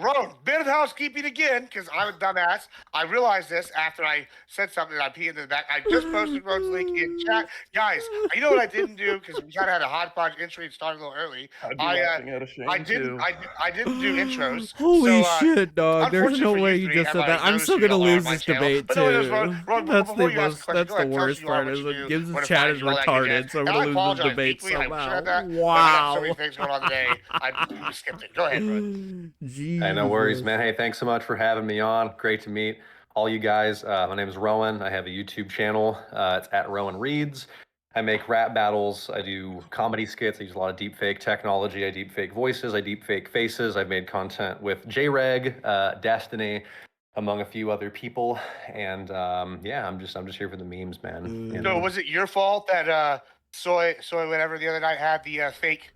Roan. Bit of housekeeping again, because I'm a dumbass. I realized this after I said something. I peed in the back. I just posted Roan's link in chat, guys. You know what I didn't do because we kind of had a hodgepodge intro and started a little early. I didn't do intros. Holy so, shit, dog. There's unfortunately no for way you you three, just said everybody that. I'm knows still you gonna don't lose are on this my channel. debate, But anyways, too. Roan, That's before you ask the question, that's go the ahead, tell us worst who you are, part. what Is you it do, gives the where to chat find is you, all that good retarded, jazz. so I'm And I gonna lose this apologize debate deeply. I should have somehow. that, but I got so Wow. many things going on today. I skipped it. Go ahead, Roan. Hey, no worries, man. Hey, thanks so much for having me on. Great to meet all you guys. My name is Rowan. I have a YouTube channel. It's at Rowan Reads. I make rap battles. I do comedy skits. I use a lot of deepfake technology. I deepfake voices. I deepfake faces. I've made content with JReg, Destiny, among a few other people. And yeah, I'm just here for the memes, man. You So know? was it your fault that soy whatever the other night had the fake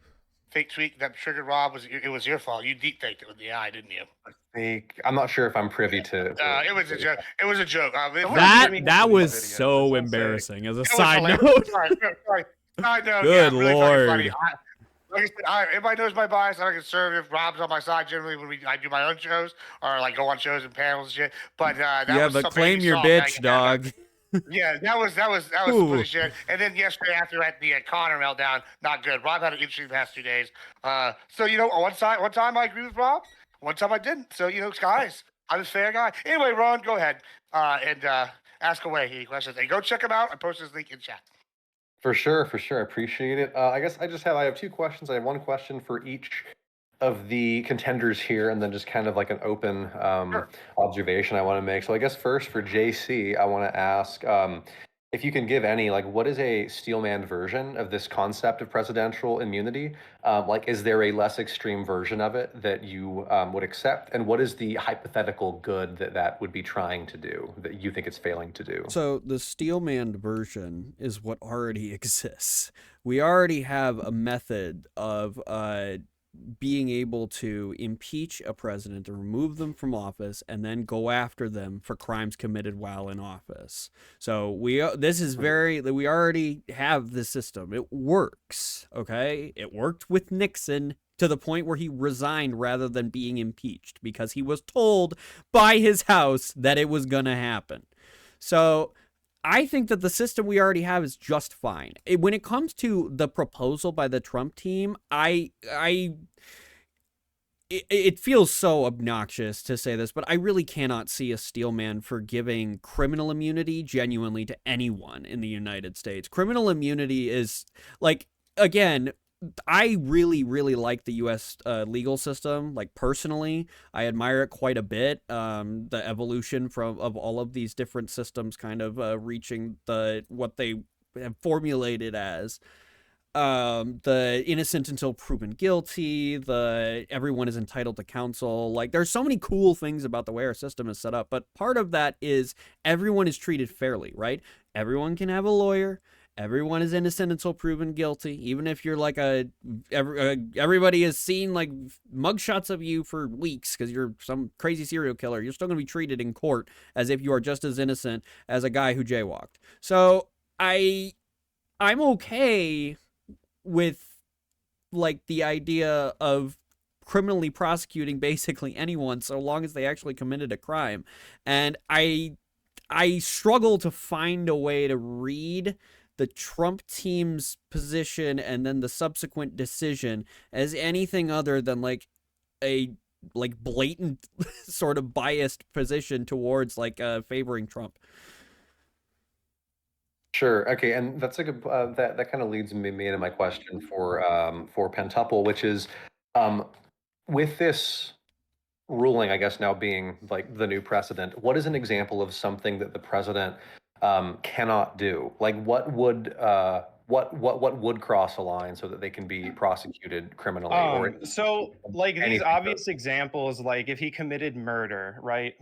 tweet that triggered Rob? It was your fault. You deep faked it with the eye, didn't you? I'm not sure if I'm privy to. It was a joke. It was a joke. That was so embarrassing. As a side note. Sorry. Side note. Good really Lord. fucking funny. Like I said, everybody knows my bias. I'm a conservative. Rob's on my side generally when I do my own shows or like go on shows and panels and shit. But that Yeah, was but something claim you your saw. bitch, dog. Yeah, that was Ooh. pretty shit. And then yesterday after at the Connor meltdown, not good. Rob had an interesting past 2 days. So one time I agree with Rob, one time I didn't. So guys, I'm a fair guy. Anyway, Ron, go ahead and ask away any questions. And go check him out. I posted his link in chat. For sure. I appreciate it. I guess I have 2 questions. I have one question for each of the contenders here, and then just kind of like an open observation I want to make. So I guess first for JC, I want to ask if you can give any, like, what is a steelman version of this concept of presidential immunity? Like, is there a less extreme version of it that you would accept? And what is the hypothetical good that would be trying to do that you think it's failing to do? So the steelman version is what already exists. We already have a method of being able to impeach a president and remove them from office and then go after them for crimes committed while in office. So we already have this system. It works, okay? It worked with Nixon to the point where he resigned rather than being impeached because he was told by his house that it was going to happen. So I think that the system we already have is just fine. When it comes to the proposal by the Trump team, it feels so obnoxious to say this, but I really cannot see a steelman for giving criminal immunity genuinely to anyone in the United States. Criminal immunity is, like, again, I really, really like the U.S. Legal system. Like, personally, I admire it quite a bit. The evolution of all of these different systems kind of reaching what they have formulated as the innocent until proven guilty, everyone is entitled to counsel. Like, there's so many cool things about the way our system is set up, but part of that is everyone is treated fairly, right? Everyone can have a lawyer. everyone is innocent until proven guilty. Even if you're like everybody has seen like mugshots of you for weeks because you're some crazy serial killer, you're still going to be treated in court as if you are just as innocent as a guy who jaywalked. So I'm okay with like the idea of criminally prosecuting basically anyone so long as they actually committed a crime. And I struggle to find a way to read the Trump team's position and then the subsequent decision as anything other than like a blatant sort of biased position towards like favoring Trump. Sure. Okay, and that's a good. That kind of leads me into my question for Pentuple, which is, with this ruling, I guess now being like the new precedent, what is an example of something that the president cannot do? Like, what would cross a line so that they can be prosecuted criminally? So like these anything obvious examples, like if he committed murder, right?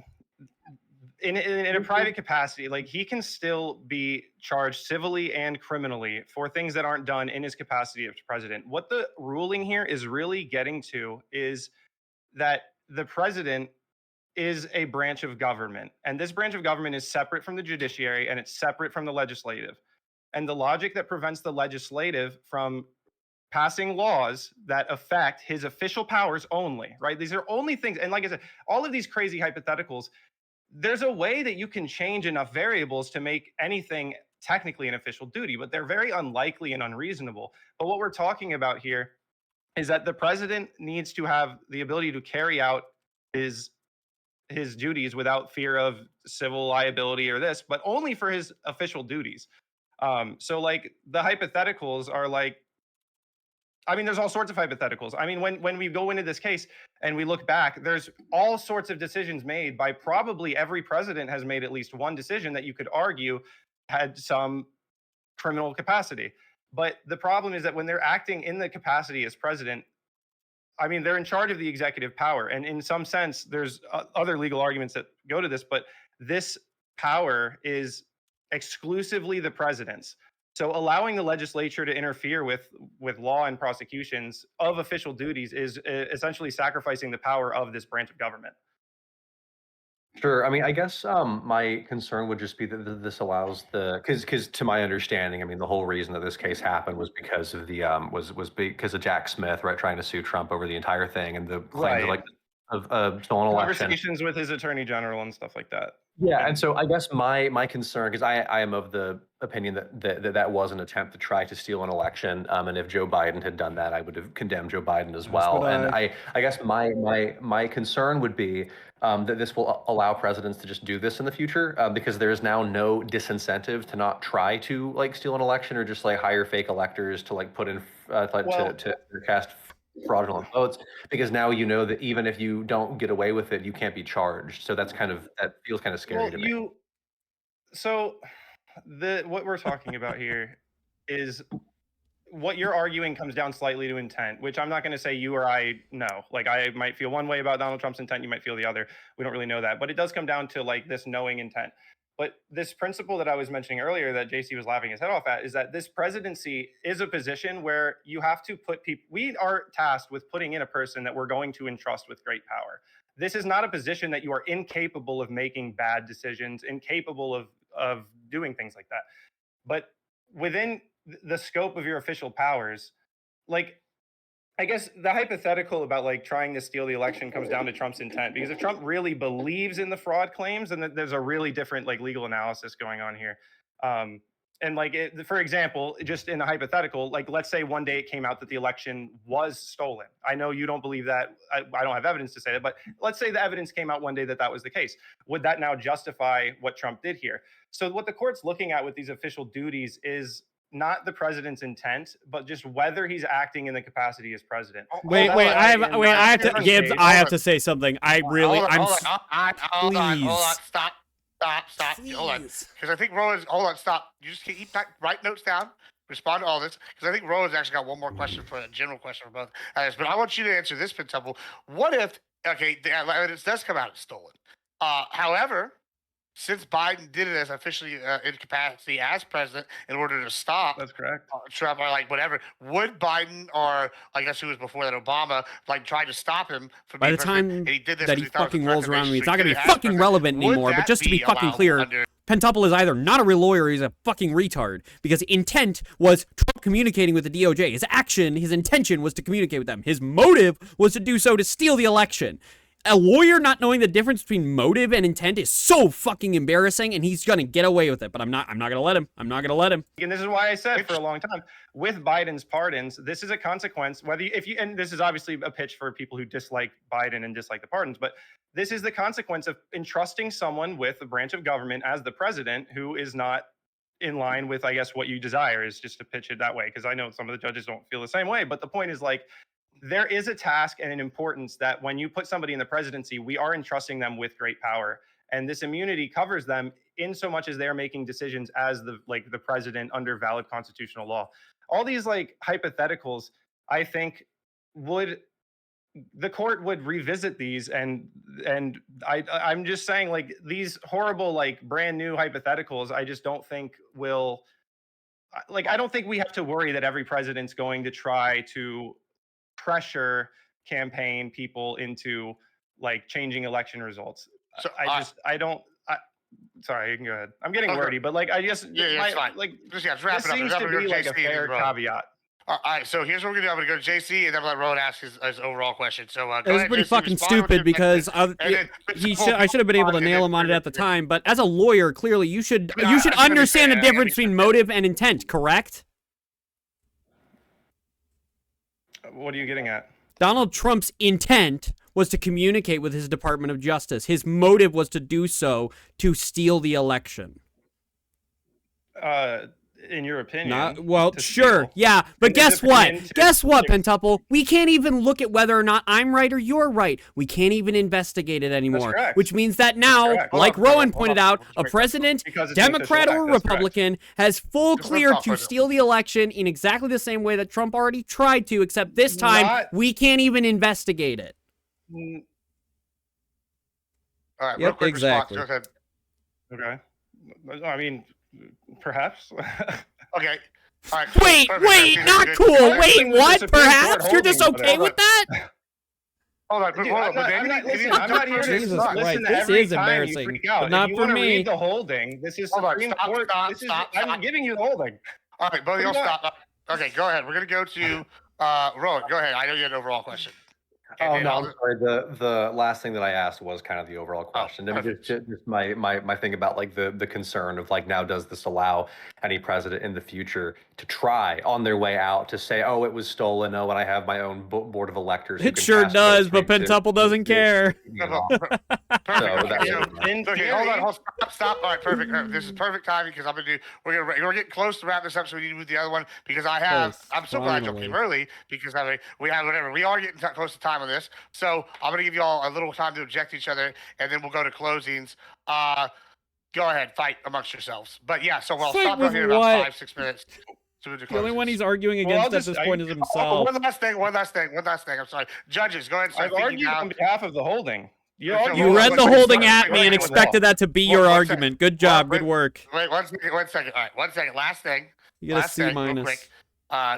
In a private capacity, like he can still be charged civilly and criminally for things that aren't done in his capacity as president. What the ruling here is really getting to is that the president is a branch of government, and this branch of government is separate from the judiciary and it's separate from the legislative. And the logic that prevents the legislative from passing laws that affect his official powers only, right? These are only things, and like I said, all of these crazy hypotheticals, there's a way that you can change enough variables to make anything technically an official duty, but they're very unlikely and unreasonable. But what we're talking about here is that the president needs to have the ability to carry out his duties without fear of civil liability or this, but only for his official duties. So like the hypotheticals are like, I mean, there's all sorts of hypotheticals. I mean, when we go into this case and we look back, there's all sorts of decisions made by probably every president has made at least one decision that you could argue had some criminal capacity. But the problem is that when they're acting in the capacity as president, I mean, they're in charge of the executive power. And in some sense, there's other legal arguments that go to this, but this power is exclusively the president's. So allowing the legislature to interfere with law and prosecutions of official duties is essentially sacrificing the power of this branch of government. Sure. I mean, I guess my concern would just be that this allows because to my understanding, I mean, the whole reason that this case happened was because of the was because of Jack Smith, right, trying to sue Trump over the entire thing and the claims Right. of stolen election. Conversations with his attorney general and stuff like that. Yeah, and so I guess my concern, because I am of the opinion that was an attempt to try to steal an election, and if Joe Biden had done that, I would have condemned Joe Biden as well. what And I guess my concern would be that this will allow presidents to just do this in the future, because there is now no disincentive to not try to like steal an election or just like hire fake electors to like put in to cast fraudulent votes, because now you know that even if you don't get away with it, you can't be charged. So that feels kind of scary to me. So what we're talking about here is what you're arguing comes down slightly to intent, which I'm not going to say you or I know. Like I might feel one way about Donald Trump's intent, you might feel the other. We don't really know that, but it does come down to like this knowing intent. But this principle that I was mentioning earlier that JC was laughing his head off at is that this presidency is a position where you have to put people, we are tasked with putting in a person that we're going to entrust with great power. This is not a position that you are incapable of making bad decisions, incapable of doing things like that. But within the scope of your official powers, like, I guess the hypothetical about like trying to steal the election comes down to Trump's intent, because if Trump really believes in the fraud claims, then there's a really different like legal analysis going on here. And like, for example, just in a hypothetical, like let's say one day it came out that the election was stolen. I know you don't believe that. I don't have evidence to say that, but let's say the evidence came out one day that was the case. Would that now justify what Trump did here? So what the court's looking at with these official duties is not the president's intent, but just whether he's acting in the capacity as president. I have to, Gibbs, I have to say something. Hold on, stop. Hold on, because I think Roland's. Hold on, stop. You just keep write notes down. Respond to all this, because I think Roland's actually got one more question for a general question for both. But I want you to answer this, Pentuple. What if the evidence does come out as stolen? However, since Biden did it as officially in capacity as president in order to stop That's correct. Trump or like whatever, would Biden or I guess who was before that, Obama, like try to stop him from By being the president? time And he did this that 'cause he thought it was fucking a threat rolls to around nations, me, so it's he not going did to it be as fucking president. relevant Would anymore. But that just to be fucking allowed clear, under- Pentuple is either not a real lawyer or he's a fucking retard. Because intent was Trump communicating with the DOJ. His action, his intention was to communicate with them. His motive was to do so to steal the election. A lawyer not knowing the difference between motive and intent is so fucking embarrassing, and he's gonna get away with it. But I'm not gonna let him. I'm not gonna let him. And this is why I said for a long time, with Biden's pardons, this is a consequence. Whether you, if you, and this is obviously a pitch for people who dislike Biden and dislike the pardons, but this is the consequence of entrusting someone with a branch of government as the president who is not in line with, I guess, what you desire, is just to pitch it that way. Because I know some of the judges don't feel the same way, but the point is like, there is a task and an importance that when you put somebody in the presidency, we are entrusting them with great power. And this immunity covers them in so much as they're making decisions as the president under valid constitutional law. All these like hypotheticals, I think the court would revisit these, and I'm just saying, like, these horrible, like, brand new hypotheticals, I just don't think will, like, I don't think we have to worry that every president's going to try to pressure campaign people into like changing election results. So sorry, you can go ahead. I'm getting Okay. wordy, but like I just it's fine. like Just wrap this it up. seems We're to gonna be go like a JC and fair Rowan. caveat. All right, so here's what we're gonna do. I'm gonna go to JC and then let Rowan ask his overall question. So go It was ahead, pretty JC, fucking respond with stupid your because question, and then I should have been able to and nail then him on it we're at the gonna- time. But as a lawyer, clearly you should Yeah, I was gonna understand say, the I difference think- between motive and intent. Correct? What are you getting at? Donald Trump's intent was to communicate with his Department of Justice. His motive was to do so to steal the election. In your opinion? to Sure, steal. yeah, but In his guess what? opinion, to- Guess what, Pentuple? We can't even look at whether or not I'm right or you're right. We can't even investigate it anymore. correct. Which means that now, correct. like Hold on, Rowan hold on, pointed hold on. out, a president, Because it's Democrat official or act, that's correct. Republican, has full Just clear let's to talk steal the election in exactly the same way that Trump already tried to, except this time Not- we can't even investigate it. Mm, All right, Yep, real quick exactly. response. Go ahead. Okay. I mean, perhaps. Okay. All right. Wait, perfect. wait, That's not good. cool. Wait, Wait, the what? Supreme Court Perhaps? You're just holding okay whatever. with that? Hold on, Dude, hold on. I'm not, But I'm not, Andy, listen, I'm not here to Jesus listen Christ, to this every is time embarrassing, you freak out. but not if you for want to me. read the holding, this is Hold on, Supreme stop, Court. stop, This is, stop, I'm stop. giving you the holding. All right, both of y'all Pretty stop. Okay, go ahead. We're gonna go to Rowan. Go ahead. I know you had an overall question. Oh And no, I'll- I'm sorry. The last thing that I asked was kind of the overall question. I mean, perfect. just my thing about like the concern of like, now does this allow any president in the future to try on their way out to say, oh, it was stolen, oh, and I have my own board of electors. who It can sure cast does, votes but for me to- Pentuple doesn't care. you know, No, perfect. So Okay, that so- was- In Okay, hold theory- on, stop. All right, perfect. This is perfect timing because we're getting close to wrap this up, so we need to move the other one because I'm so glad y'all came early because we are getting close to time on this. So I'm gonna give you all a little time to object to each other, and then we'll go to closings. Go ahead, fight amongst yourselves. But yeah, so we'll Fight stop with right here in about what? 5-6 minutes. To move to The only one closings. he's arguing Well, I'll against at just- this point is Oh, himself. one last thing. I'm sorry. Judges, go ahead and start I've thinking argued now. on behalf of the holding. You You read the Wait, holding wait, at wait, me and wait, expected that to be your One argument. Good job. Good work. Wait, 1 second. All right, 1 second. Last thing. You get a Last C thing, real minus. quick.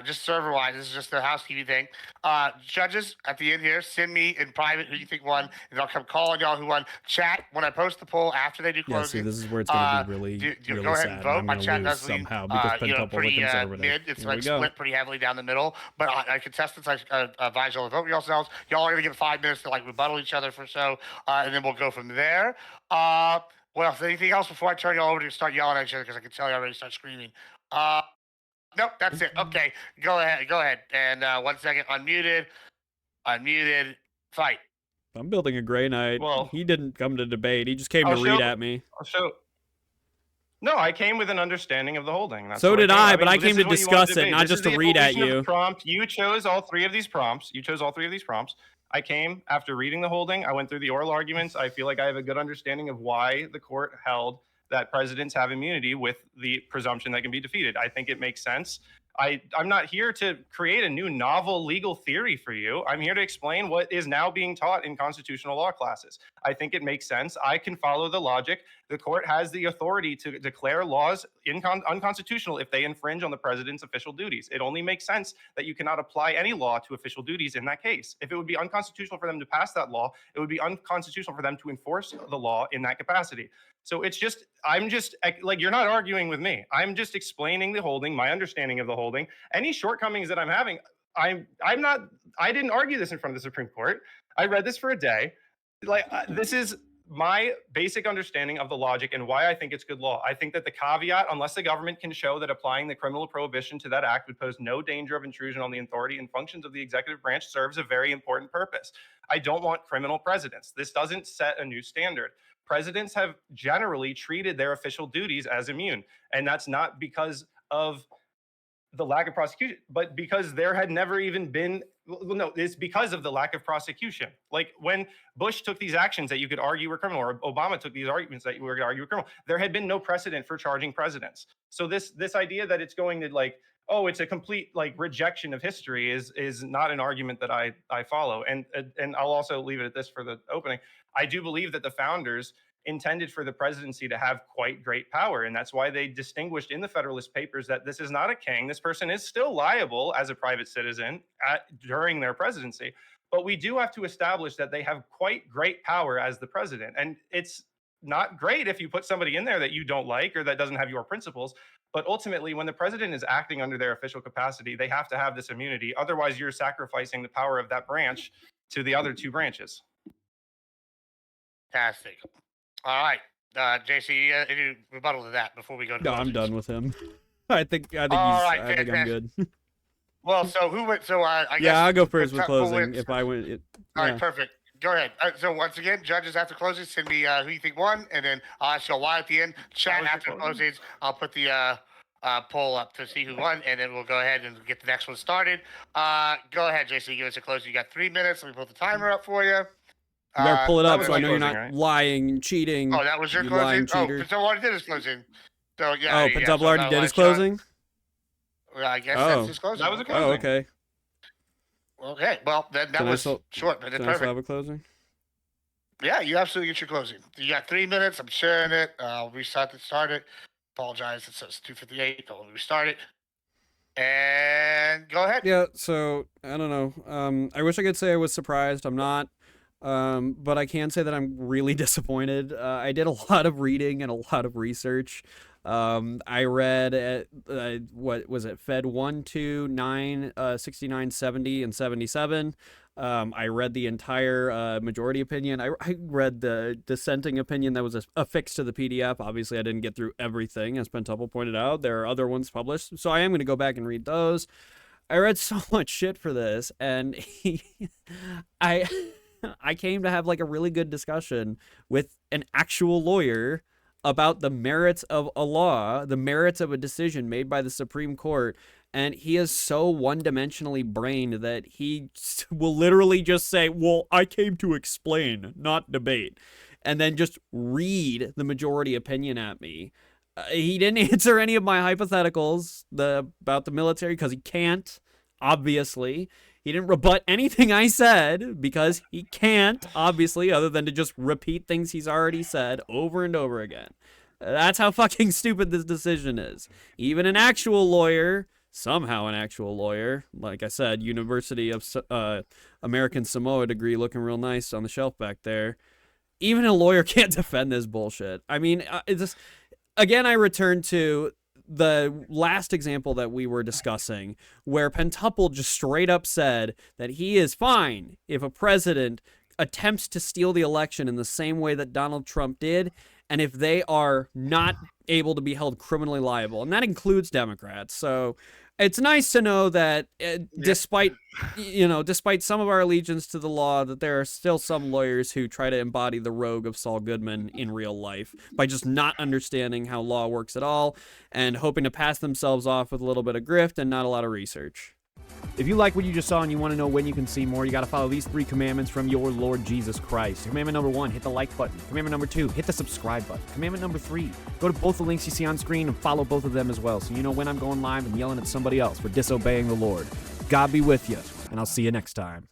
Just server-wise, this is just a housekeeping thing. Judges, at the end here, send me in private who you think won, and I'll come call on y'all who won. Chat, when I post the poll after they do Yeah, see, closing. this is where it's going to be really, really go ahead sad. and vote. I'm My going chat to lose does lean, somehow because Pentuple the pretty conservative. mid. It's Here like we go. split pretty heavily down the middle. But contestants, I advise y'all to vote yourselves. Y'all are going to get 5 minutes to like rebuttal each other for so, and then we'll go from there. What else? Anything else before I turn y'all over to start yelling at each other because I can tell you already start screaming. Nope, that's it. Okay, go ahead. And 1 second, unmuted, fight. I'm building a Grey Knight. Well- He didn't come to debate. He just came to I'll read show- at me. So, no, I came with an understanding of the holding. That's So what did came- I, but I this came is to what you wanted discuss it, debate. not This just is to the read at evolution of you. the prompt. You chose all 3 of these prompts. I came after reading the holding. I went through the oral arguments. I feel like I have a good understanding of why the court held that presidents have immunity with the presumption that can be defeated. I think it makes sense. I'm not here to create a new novel legal theory for you. I'm here to explain what is now being taught in constitutional law classes. I think it makes sense. I can follow the logic. The court has the authority to declare laws unconstitutional if they infringe on the president's official duties. It only makes sense that you cannot apply any law to official duties in that case. If it would be unconstitutional for them to pass that law, it would be unconstitutional for them to enforce the law in that capacity. So it's just, I'm just like, you're not arguing with me. I'm just explaining the holding, my understanding of the holding. Any shortcomings that I'm having, I didn't argue this in front of the Supreme Court. I read this for a day. This is my basic understanding of the logic and why I think it's good law. I think that the caveat, unless the government can show that applying the criminal prohibition to that act would pose no danger of intrusion on the authority and functions of the executive branch, serves a very important purpose. I don't want criminal presidents. This doesn't set a new standard. Presidents have generally treated their official duties as immune, and that's not because of the lack of prosecution, but because there had never even been, well, no, it's because of the lack of prosecution. Like when Bush took these actions that you could argue were criminal, or Obama took these arguments that you were going to argue were criminal, there had been no precedent for charging presidents. So this idea that it's going to like, oh, it's a complete like rejection of history is not an argument that I follow. And I'll also leave it at this for the opening. I do believe that the founders intended for the presidency to have quite great power. And that's why they distinguished in the Federalist Papers that this is not a king. This person is still liable as a private citizen during their presidency. But we do have to establish that they have quite great power as the president. And it's not great if you put somebody in there that you don't like or that doesn't have your principles. But ultimately, when the president is acting under their official capacity, they have to have this immunity. Otherwise, you're sacrificing the power of that branch to the other two branches. Fantastic. All right, JC, any rebuttal to that before we go to? No, I'm done with him. I think I'm good. Well, so who went? So I guess. Yeah, I'll go first with closing. If I win, all right, perfect. Go ahead. So once again, judges after closing, send me who you think won, and then I'll ask you why at the end. Chat after closings, I'll put the poll up to see who won, and then we'll go ahead and get the next one started. Go ahead, JC, give us a closing. You got 3 minutes. Let me put the timer up for you. You better pull it up so I know closing, you're not right? lying, cheating. Oh, that was your closing? Oh, Pentable already did his closing. So, yeah. Oh, Pentable already did his closing? Well, I guess that's his closing. That was a closing. Oh, okay. Okay, well, that was short, but it's Can I still perfect. have a closing? Yeah, you absolutely get your closing. You got 3 minutes. I'm sharing it. I'll restart it. Apologize. It says 2:58. I'll restart it. And go ahead. Yeah, so, I don't know. I wish I could say I was surprised. I'm not. But I can say that I'm really disappointed. I did a lot of reading and a lot of research. I read at, what was it, Fed 1, 2, 9, 69, 70, and 77. I read the entire majority opinion. I read the dissenting opinion that was affixed to the PDF. Obviously, I didn't get through everything, as Pentable pointed out. There are other ones published, so I am going to go back and read those. I read so much shit for this, and I came to have like a really good discussion with an actual lawyer about the merits of a law, the merits of a decision made by the Supreme Court. And he is so one-dimensionally brained that he will literally just say, well, I came to explain, not debate. And then just read the majority opinion at me. He didn't answer any of my hypotheticals about the military because he can't, obviously. He didn't rebut anything I said because he can't, obviously, other than to just repeat things he's already said over and over again. That's how fucking stupid this decision is. Even an actual lawyer, somehow an actual lawyer, like I said, University of American Samoa degree looking real nice on the shelf back there, even a lawyer can't defend this bullshit. I mean, again, I return to the last example that we were discussing, where Pentable just straight up said that he is fine if a president attempts to steal the election in the same way that Donald Trump did, and if they are not able to be held criminally liable, and that includes Democrats. So it's nice to know that despite some of our allegiance to the law, that there are still some lawyers who try to embody the rogue of Saul Goodman in real life by just not understanding how law works at all and hoping to pass themselves off with a little bit of grift and not a lot of research. If you like what you just saw and you want to know when you can see more, you got to follow these 3 commandments from your Lord Jesus Christ. Commandment number 1, hit the like button. Commandment number 2, hit the subscribe button. Commandment number 3, go to both the links you see on screen and follow both of them as well, so you know when I'm going live and yelling at somebody else for disobeying the Lord. God be with you, and I'll see you next time.